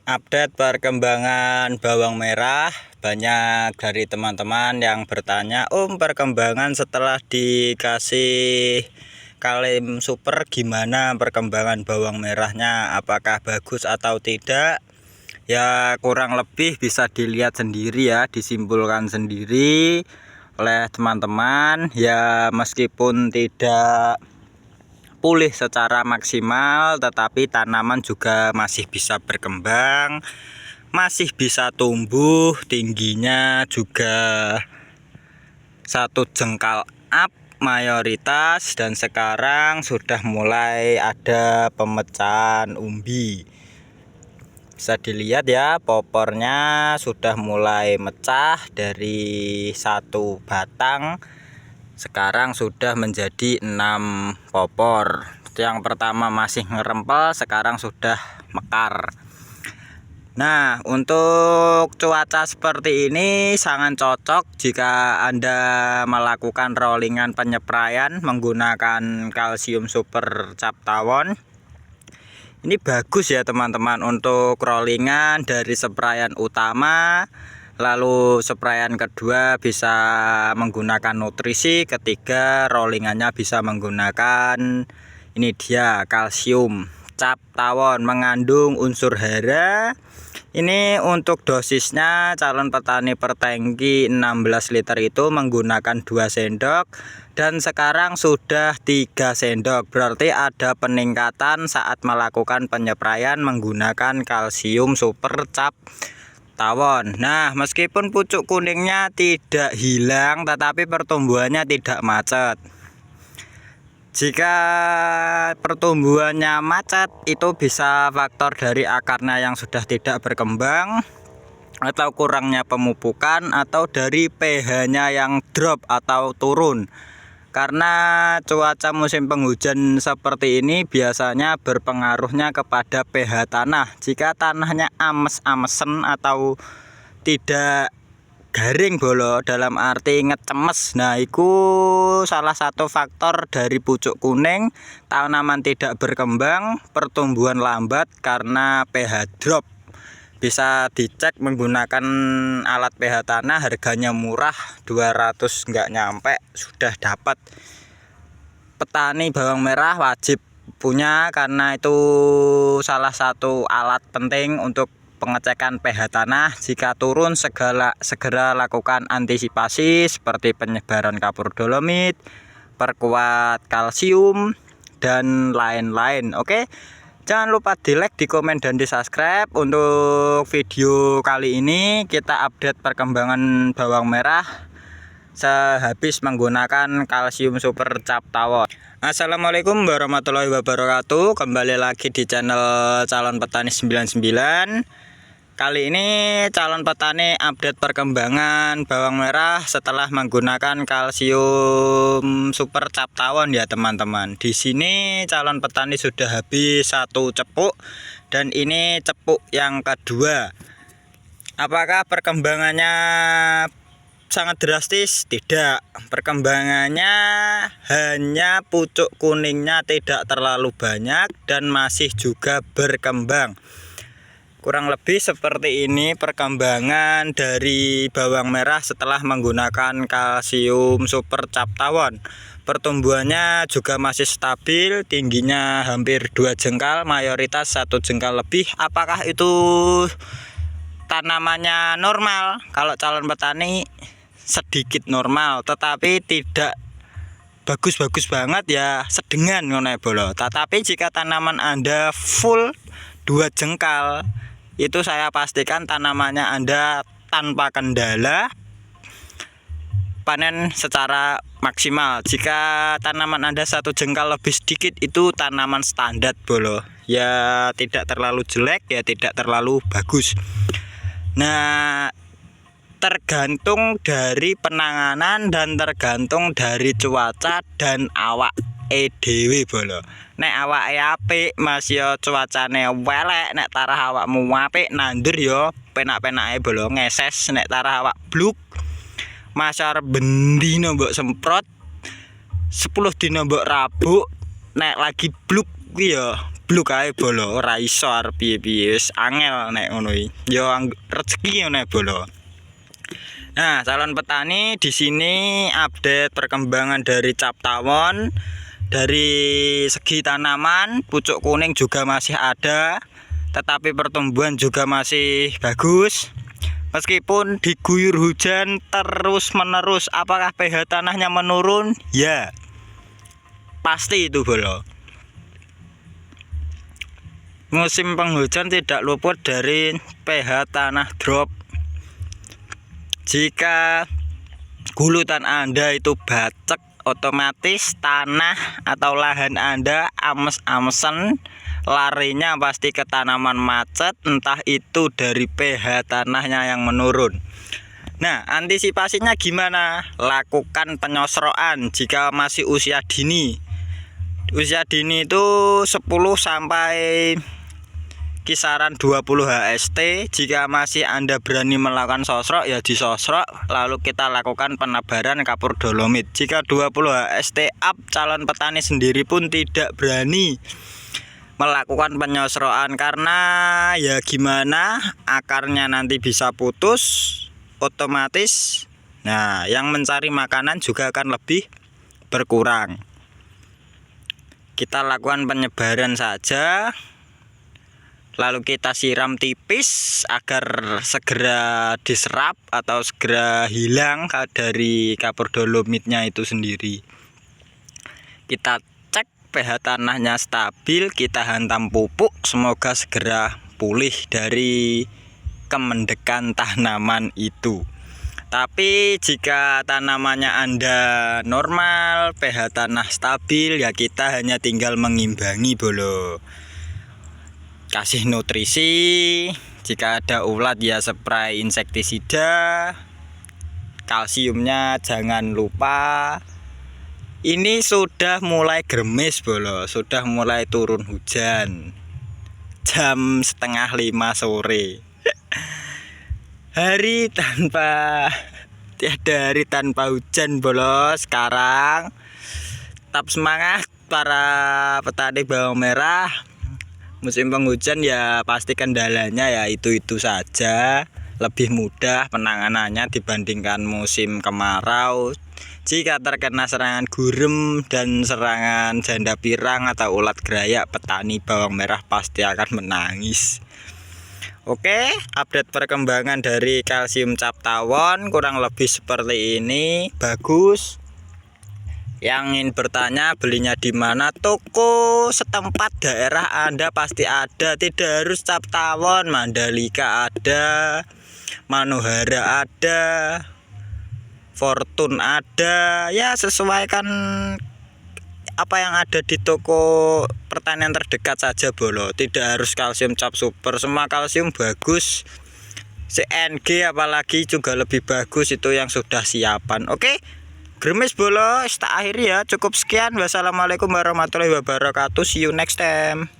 Update perkembangan bawang merah. Banyak dari teman-teman yang bertanya, perkembangan setelah dikasih Kalim Super gimana perkembangan bawang merahnya, apakah bagus atau tidak? Ya kurang lebih bisa dilihat sendiri ya, disimpulkan sendiri oleh teman-teman. Ya meskipun tidak pulih secara maksimal, tetapi tanaman juga masih bisa berkembang, masih bisa tumbuh, tingginya juga 1 jengkal up mayoritas, dan sekarang sudah mulai ada pemecahan umbi. Bisa dilihat ya, popornya sudah mulai mecah dari 1 batang. Sekarang sudah menjadi 6 popor. Yang pertama masih ngerempel, sekarang sudah mekar. Nah, untuk cuaca seperti ini sangat cocok jika Anda melakukan rollingan penyepraian menggunakan kalsium super cap tawon. Ini bagus ya teman-teman, untuk rollingan dari sprayan utama. Lalu sprayan kedua bisa menggunakan nutrisi, ketiga rollingannya bisa menggunakan ini dia kalsium cap tawon mengandung unsur hara. Ini untuk dosisnya calon petani per tangki 16 liter itu menggunakan 2 sendok, dan sekarang sudah 3 sendok. Berarti ada peningkatan saat melakukan penyepraian menggunakan kalsium super cap tawon. Nah, meskipun pucuk kuningnya tidak hilang, tetapi pertumbuhannya tidak macet. Jika pertumbuhannya macet, itu bisa faktor dari akarnya yang sudah tidak berkembang, atau kurangnya pemupukan, atau dari pH-nya yang drop atau turun. Karena cuaca musim penghujan seperti ini biasanya berpengaruhnya kepada pH tanah. Jika tanahnya ames-amesen atau tidak garing bolo, dalam arti ngecemes, nah itu salah satu faktor dari pucuk kuning, tanaman tidak berkembang, pertumbuhan lambat karena pH drop. Bisa dicek menggunakan alat pH tanah, harganya murah, 200 nggak nyampe sudah dapat. Petani bawang merah wajib punya, karena itu salah satu alat penting untuk pengecekan pH tanah. Jika turun segera lakukan antisipasi seperti penyebaran kapur dolomit, perkuat kalsium, dan lain-lain. Oke, jangan lupa di like, di komen, dan di subscribe. Untuk video kali ini kita update perkembangan bawang merah sehabis menggunakan kalsium super cap tawon. Assalamualaikum warahmatullahi wabarakatuh. Kembali lagi di channel Calon Petani 99. Kali ini calon petani update perkembangan bawang merah setelah menggunakan kalsium super cap tawon ya teman-teman. Di sini calon petani sudah habis 1 cepuk, dan ini cepuk yang kedua. Apakah perkembangannya sangat drastis? Tidak. Perkembangannya hanya pucuk kuningnya tidak terlalu banyak dan masih juga berkembang. Kurang lebih seperti ini perkembangan dari bawang merah setelah menggunakan kalsium super cap tawon. Pertumbuhannya juga masih stabil, tingginya hampir 2 jengkal, mayoritas 1 jengkal lebih. Apakah itu tanamannya normal? Kalau calon petani sedikit normal, tetapi tidak bagus-bagus banget ya, sedengan ngono bolo. Tetapi jika tanaman Anda full 2 jengkal, itu saya pastikan tanamannya Anda tanpa kendala panen secara maksimal. Jika tanaman Anda 1 jengkal lebih sedikit, itu tanaman standar bolo. Ya tidak terlalu jelek, ya tidak terlalu bagus. Nah, tergantung dari penanganan dan tergantung dari cuaca dan awak dhewe bolo. Nek awake apik Mas yo cuacane welek, nek tarah awakmu apik nandur yo penak-penake bolo, ngeses. Nek tarah awak bluk masar bendino mbok semprot, 10 dina mbok rabuk, nek lagi bluk kuwi yo jeblok ae bolo, ora iso arep piye-piye, wis angel nek ngono iki. Ya rezeki ngono bolo. Nah, calon petani di sini update perkembangan dari cap tawon. Dari segi tanaman, pucuk kuning juga masih ada, tetapi pertumbuhan juga masih bagus. Meskipun diguyur hujan terus-menerus, apakah pH tanahnya menurun? Ya, pasti itu bolo. Musim penghujan tidak luput dari pH tanah drop. Jika gulutan Anda itu bacek, otomatis tanah atau lahan Anda ames-amesen, larinya pasti ke tanaman macet, entah itu dari pH tanahnya yang menurun. Nah, antisipasinya gimana? Lakukan penyosrokan jika masih usia dini. Usia dini itu 10 sampai kisaran 20 HST. Jika masih Anda berani melakukan sosrok, ya disosrok, lalu kita lakukan penebaran kapur dolomit. Jika 20 HST up, calon petani sendiri pun tidak berani melakukan penyosrokan, karena ya gimana, akarnya nanti bisa putus otomatis. Nah, yang mencari makanan juga akan lebih berkurang. Kita lakukan penyebaran saja, lalu kita siram tipis agar segera diserap atau segera hilang dari kapur dolomitnya itu sendiri. Kita cek pH tanahnya stabil, kita hantam pupuk, semoga segera pulih dari kemendekan tanaman itu. Tapi jika tanamannya Anda normal, pH tanah stabil, ya kita hanya tinggal mengimbangi bolo. Kasih nutrisi, jika ada ulat ya spray insektisida, kalsiumnya jangan lupa. Ini sudah mulai gerimis bolo, sudah mulai turun hujan, jam 4:30 sore. Tiada hari tanpa hujan bolo. Sekarang tetap semangat para petani bawang merah. Musim penghujan ya pasti kendalanya ya itu saja, lebih mudah penanganannya dibandingkan musim kemarau. Jika terkena serangan gurem dan serangan janda pirang atau ulat gerayak, petani bawang merah pasti akan menangis. Oke, update perkembangan dari kalsium cap tawon kurang lebih seperti ini. Bagus. Yang ingin bertanya belinya di mana, toko setempat daerah Anda pasti ada. Tidak harus cap tawon, Mandalika ada, Manohara ada, Fortune ada. Ya, sesuaikan apa yang ada di toko pertanian terdekat saja bolo. Tidak harus kalsium cap super, semua kalsium bagus. CNG apalagi juga lebih bagus, itu yang sudah siapan. Oke, gerimis bolo, tak akhiri ya. Cukup sekian, wassalamualaikum warahmatullahi wabarakatuh. See you next time.